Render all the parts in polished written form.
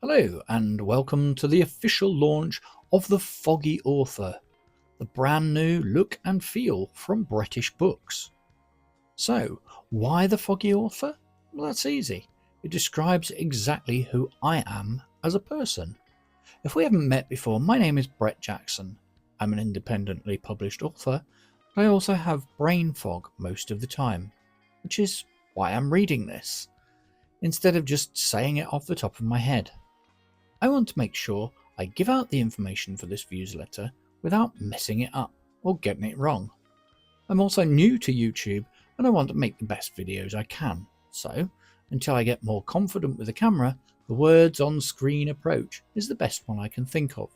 Hello and welcome to the official launch of the Foggy Author, the brand new look and feel from British Books. So, why the Foggy Author? Well, that's easy. It describes exactly who I am as a person. If we haven't met before, my name is Brett Jackson. I'm an independently published author, but I also have brain fog most of the time, which is why I'm reading this, instead of just saying it off the top of my head. I want to make sure I give out the information for this newsletter without messing it up or getting it wrong. I'm also new to YouTube and I want to make the best videos I can, so until I get more confident with the camera, the words on screen approach is the best one I can think of.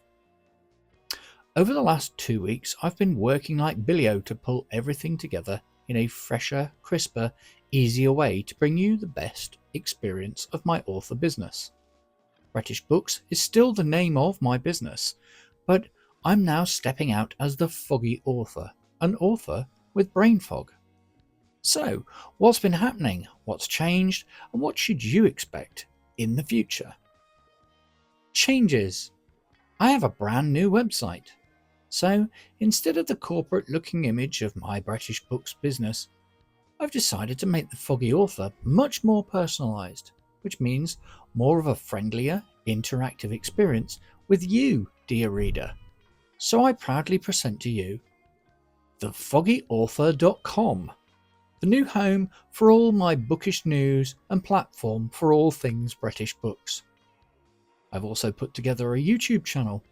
Over the last 2 weeks I've been working like Billio to pull everything together in a fresher, crisper, easier way to bring you the best experience of my author business. British Books is still the name of my business, but I'm now stepping out as the Foggy Author, an author with brain fog. So, what's been happening, what's changed, and what should you expect in the future? Changes. I have a brand new website. So, instead of the corporate looking image of my British Books business, I've decided to make the Foggy Author much more personalised, which means more of a friendlier, interactive experience with you, dear reader. So I proudly present to you thefoggyauthor.com, the new home for all my bookish news and platform for all things British books. I've also put together a YouTube channel.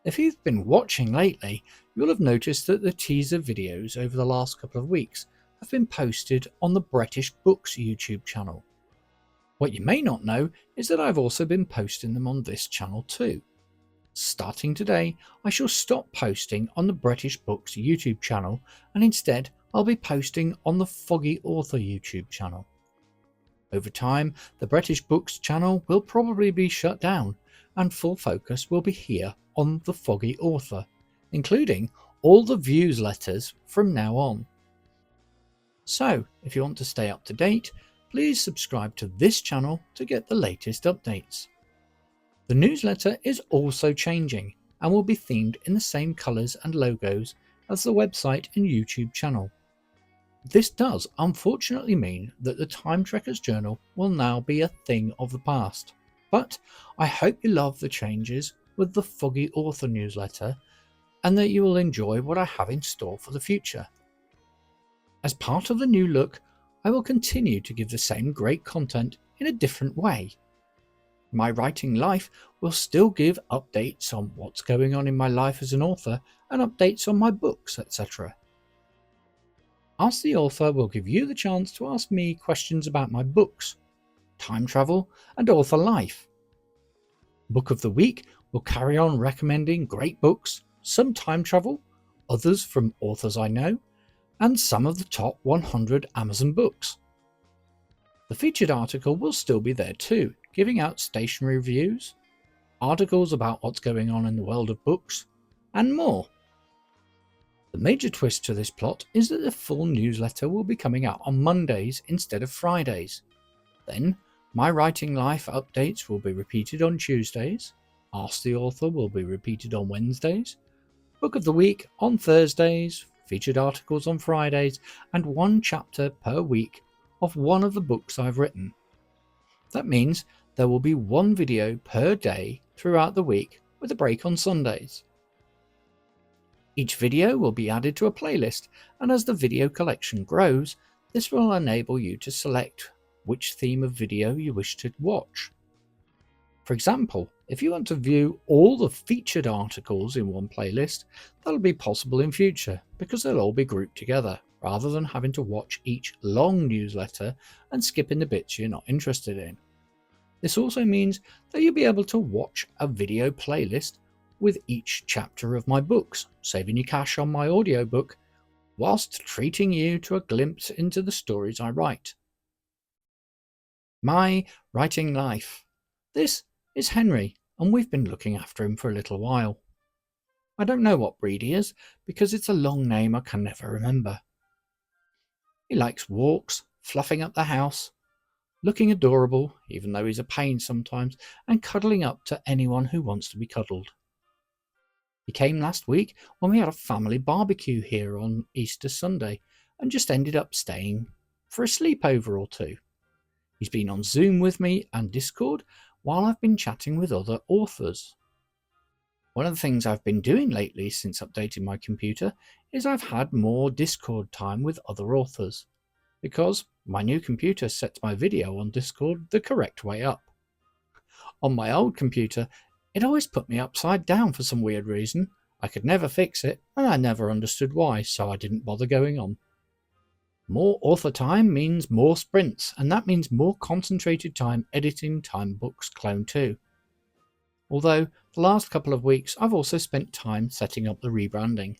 If you've been watching lately, you'll have noticed that the teaser videos over the last couple of weeks have been posted on the British Books YouTube channel. What you may not know is that I've also been posting them on this channel too. Starting today, I shall stop posting on the British Books YouTube channel and instead I'll be posting on the Foggy Author YouTube channel. Over time, the British Books channel will probably be shut down and full focus will be here on the Foggy Author, including all the views letters from now on. So, if you want to stay up to date, please subscribe to this channel to get the latest updates. The newsletter is also changing and will be themed in the same colours and logos as the website and YouTube channel. This does unfortunately mean that the Time Trekker's Journal will now be a thing of the past, but I hope you love the changes with the Foggy Author newsletter and that you will enjoy what I have in store for the future. As part of the new look, I will continue to give the same great content in a different way. My writing life will still give updates on what's going on in my life as an author and updates on my books, etc. Ask the Author will give you the chance to ask me questions about my books, time travel, and author life. Book of the Week will carry on recommending great books, some time travel, others from authors I know, and some of the top 100 Amazon books. The featured article will still be there too, giving out stationery reviews, articles about what's going on in the world of books, and more. The major twist to this plot is that the full newsletter will be coming out on Mondays instead of Fridays. Then, my writing life updates will be repeated on Tuesdays, Ask the Author will be repeated on Wednesdays, Book of the Week on Thursdays, featured articles on Fridays, and one chapter per week of one of the books I've written. That means there will be one video per day throughout the week with a break on Sundays. Each video will be added to a playlist, and as the video collection grows, this will enable you to select which theme of video you wish to watch. For example, if you want to view all the featured articles in one playlist, that'll be possible in future because they'll all be grouped together, rather than having to watch each long newsletter and skipping the bits you're not interested in. This also means that you'll be able to watch a video playlist with each chapter of my books, saving you cash on my audiobook, whilst treating you to a glimpse into the stories I write. My writing life. This is Henry, and we've been looking after him for a little while. I don't know what breed he is, because it's a long name I can never remember. He likes walks, fluffing up the house, looking adorable, even though he's a pain sometimes, and cuddling up to anyone who wants to be cuddled. He came last week when we had a family barbecue here on Easter Sunday and just ended up staying for a sleepover or two. He's been on Zoom with me and Discord while I've been chatting with other authors. One of the things I've been doing lately since updating my computer is I've had more Discord time with other authors, because my new computer sets my video on Discord the correct way up. On my old computer, it always put me upside down for some weird reason. I could never fix it, and I never understood why, so I didn't bother going on. More author time means more sprints, and that means more concentrated time editing Time Books Clone 2. Although, the last couple of weeks I've also spent time setting up the rebranding.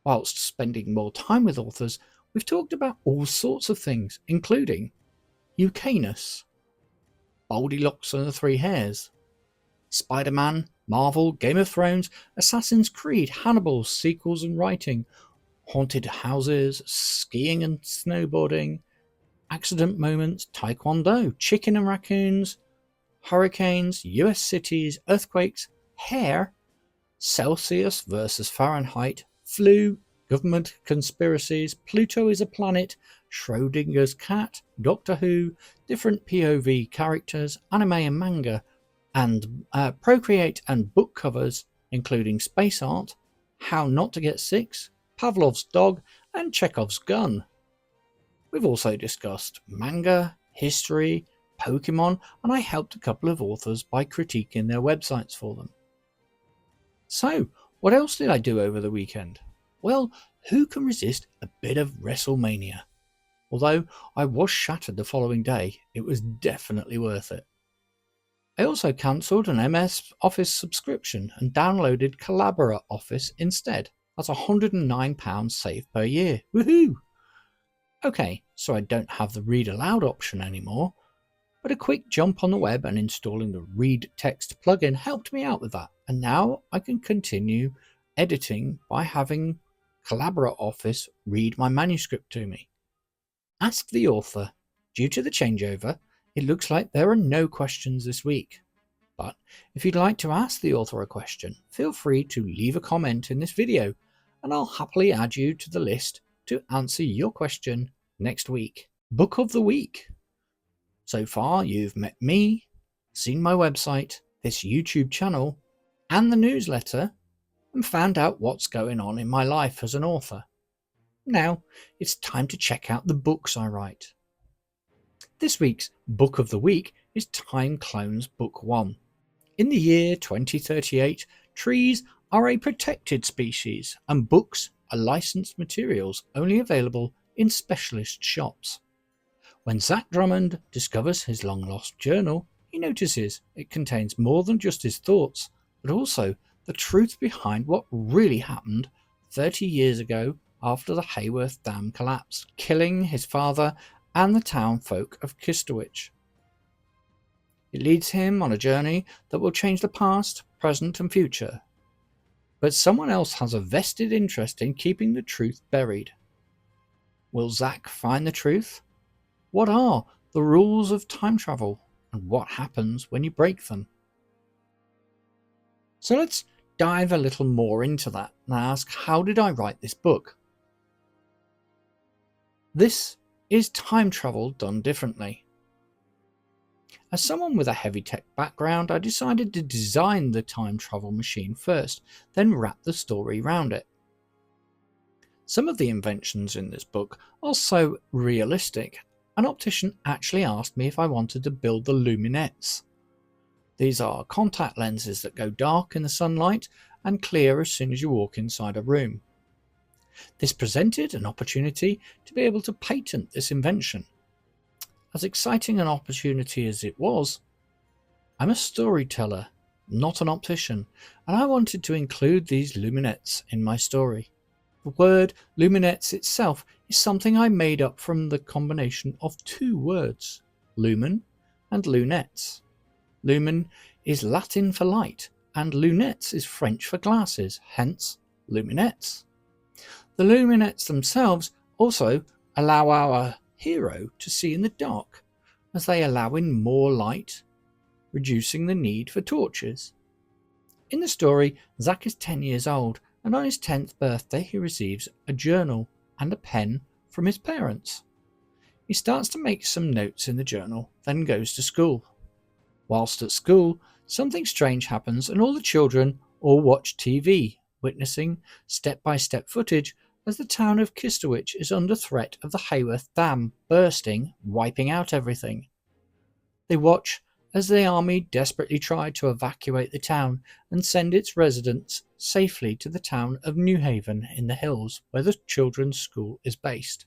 Whilst spending more time with authors, we've talked about all sorts of things, including UKness, Goldilocks and the Three Hares, Spider-Man, Marvel, Game of Thrones, Assassin's Creed, Hannibal, sequels and writing, haunted houses, skiing and snowboarding, accident moments, taekwondo, chicken and raccoons, hurricanes, US cities, earthquakes, hair, Celsius versus Fahrenheit, flu, government conspiracies, Pluto is a planet, Schrodinger's cat, Doctor Who, different POV characters, anime and manga, and Procreate and book covers, including space art, How Not to Get Sick, Pavlov's dog, and Chekhov's gun. We've also discussed manga, history, Pokemon, and I helped a couple of authors by critiquing their websites for them. So, what else did I do over the weekend? Well, who can resist a bit of WrestleMania? Although I was shattered the following day, it was definitely worth it. I also cancelled an MS Office subscription and downloaded Collabora Office instead. That's £109 saved per year. Woohoo! Okay, so I don't have the read aloud option anymore, but a quick jump on the web and installing the read text plugin helped me out with that, and now I can continue editing by having Collabora Office read my manuscript to me. Ask the author. Due to the changeover, it looks like there are no questions this week. But if you'd like to ask the author a question, feel free to leave a comment in this video, and I'll happily add you to the list to answer your question next week. Book of the Week. So far, you've met me, seen my website, this YouTube channel, and the newsletter, and found out what's going on in my life as an author. Now, it's time to check out the books I write. This week's Book of the Week is Time Clones Book 1. In the year 2038, trees are a protected species, and books are licensed materials only available in specialist shops. When Zach Drummond discovers his long-lost journal, he notices it contains more than just his thoughts, but also the truth behind what really happened 30 years ago after the Hayworth Dam collapse, killing his father and the town folk of Kistowich. It leads him on a journey that will change the past, present and future. But someone else has a vested interest in keeping the truth buried. Will Zach find the truth? What are the rules of time travel, and what happens when you break them? So let's dive a little more into that and ask, how did I write this book? This is time travel done differently. As someone with a heavy tech background, I decided to design the time travel machine first, then wrap the story around it. Some of the inventions in this book are so realistic, an optician actually asked me if I wanted to build the luminettes. These are contact lenses that go dark in the sunlight and clear as soon as you walk inside a room. This presented an opportunity to be able to patent this invention. As exciting an opportunity as it was, I'm a storyteller, not an optician, and I wanted to include these luminettes in my story. The word luminettes itself is something I made up from the combination of two words, lumen and lunettes. Lumen is Latin for light, and lunettes is French for glasses, hence luminettes. The luminettes themselves also allow our hero to see in the dark, as they allow in more light, reducing the need for torches. In the story, Zack is 10 years old, and on his 10th birthday he receives a journal and a pen from his parents. He starts to make some notes in the journal, then goes to school. Whilst at school, something strange happens and all the children all watch TV, witnessing step-by-step footage as the town of Kistowich is under threat of the Hayworth Dam bursting, wiping out everything. They watch as the army desperately try to evacuate the town and send its residents safely to the town of New Haven in the hills where the children's school is based.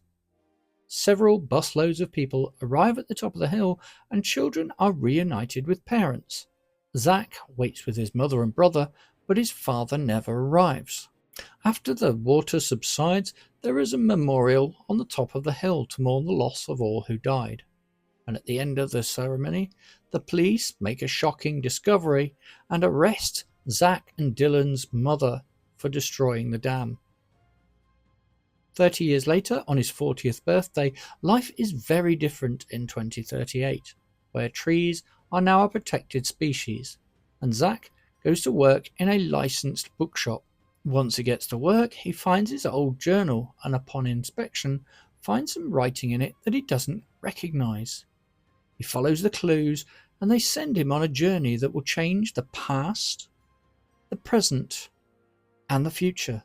Several busloads of people arrive at the top of the hill and children are reunited with parents. Zack waits with his mother and brother, but his father never arrives. After the water subsides, there is a memorial on the top of the hill to mourn the loss of all who died. And at the end of the ceremony, the police make a shocking discovery and arrest Zack and Dylan's mother for destroying the dam. 30 years later, on his 40th birthday, life is very different in 2038, where trees are now a protected species, and Zack goes to work in a licensed bookshop. Once he gets to work, he finds his old journal, and upon inspection, finds some writing in it that he doesn't recognise. He follows the clues, and they send him on a journey that will change the past, the present, and the future.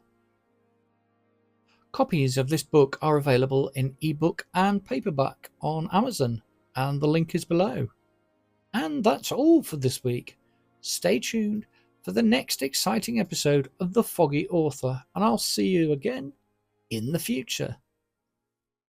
Copies of this book are available in ebook and paperback on Amazon, and the link is below. And that's all for this week. Stay tuned for the next exciting episode of The Foggy Author, and I'll see you again in the future.